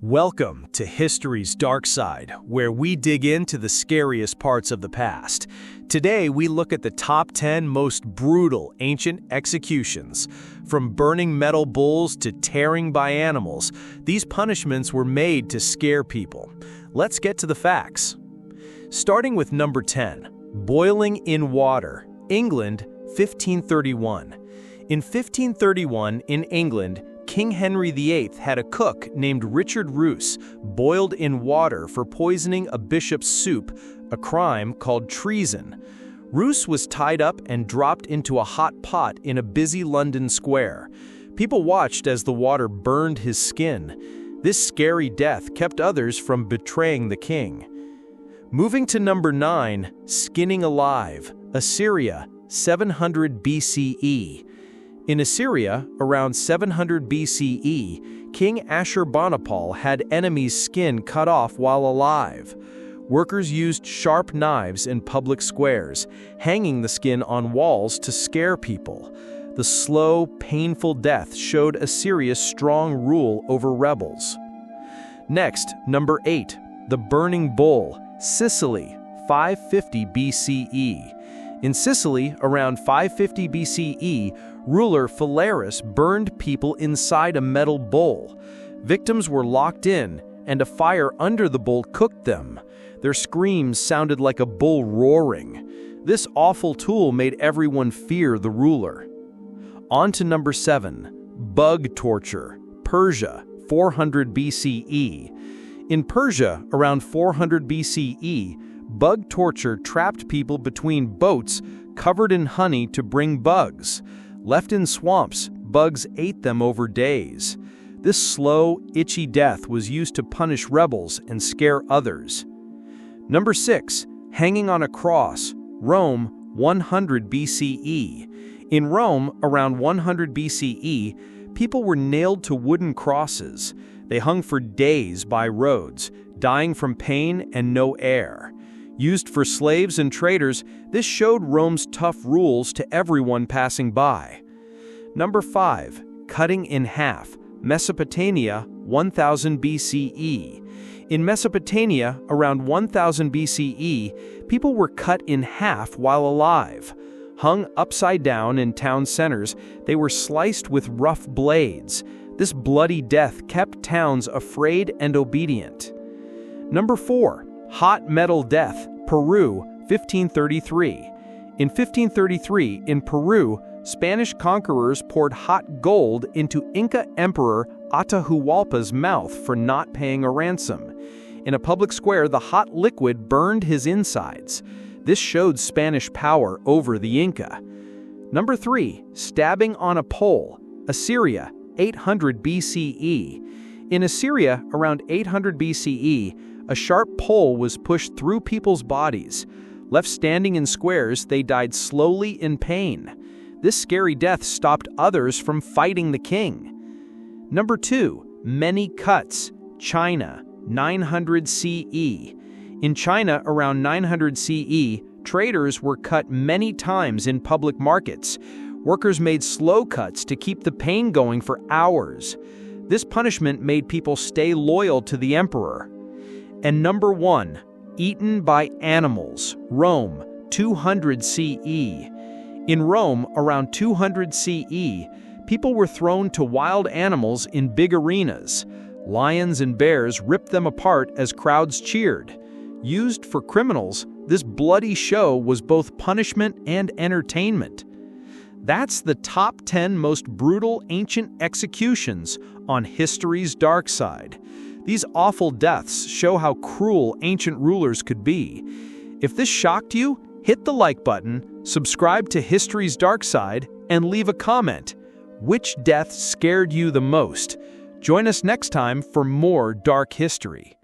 Welcome to History's Dark Side, where we dig into the scariest parts of the past. Today, we look at the top 10 most brutal ancient executions. From burning metal bulls to tearing by animals, these punishments were made to scare people. Let's get to the facts. Starting with number 10, boiling in water, England, 1531. In 1531, in England, King Henry VIII had a cook named Richard Roos boiled in water for poisoning a bishop's soup, a crime called treason. Roos was tied up and dropped into a hot pot in a busy London square. People watched as the water burned his skin. This scary death kept others from betraying the king. Moving to number 9, skinning alive, Assyria, 700 BCE. In Assyria, around 700 BCE, King Ashurbanipal had enemies' skin cut off while alive. Workers used sharp knives in public squares, hanging the skin on walls to scare people. The slow, painful death showed Assyria's strong rule over rebels. Next, number 8, the burning bull, Sicily, 550 BCE. In Sicily, around 550 BCE, ruler Phalaris burned people inside a metal bowl. Victims were locked in, and a fire under the bowl cooked them. Their screams sounded like a bull roaring. This awful tool made everyone fear the ruler. On to number 7, bug torture, Persia, 400 BCE. In Persia, around 400 BCE, bug torture trapped people between boats covered in honey to bring bugs. Left in swamps, bugs ate them over days. This slow, itchy death was used to punish rebels and scare others. Number 6, hanging on a cross, Rome, 100 BCE. In Rome, around 100 BCE, people were nailed to wooden crosses. They hung for days by roads, dying from pain and no air. Used for slaves and traders, this showed Rome's tough rules to everyone passing by. Number 5, cutting in half, Mesopotamia, 1000 BCE. In Mesopotamia, around 1000 BCE, people were cut in half while alive. Hung upside down in town centers, they were sliced with rough blades. This bloody death kept towns afraid and obedient. Number 4, hot metal death, Peru, 1533. In 1533, in Peru, Spanish conquerors poured hot gold into Inca Emperor Atahualpa's mouth for not paying a ransom. In a public square, the hot liquid burned his insides. This showed Spanish power over the Inca. Number 3, stabbing on a pole, Assyria, 800 BCE. In Assyria, around 800 BCE, a sharp pole was pushed through people's bodies. Left standing in squares, they died slowly in pain. This scary death stopped others from fighting the king. Number 2, many cuts, China, 900 CE. In China, around 900 CE, traders were cut many times in public markets. Workers made slow cuts to keep the pain going for hours. This punishment made people stay loyal to the emperor. And number 1, eaten by animals, Rome, 200 CE. In Rome, around 200 CE, people were thrown to wild animals in big arenas. Lions and bears ripped them apart as crowds cheered. Used for criminals, this bloody show was both punishment and entertainment. That's the top 10 most brutal ancient executions on history's dark side. These awful deaths show how cruel ancient rulers could be. If this shocked you, hit the like button, subscribe to History's Dark Side, and leave a comment. Which death scared you the most? Join us next time for more dark history.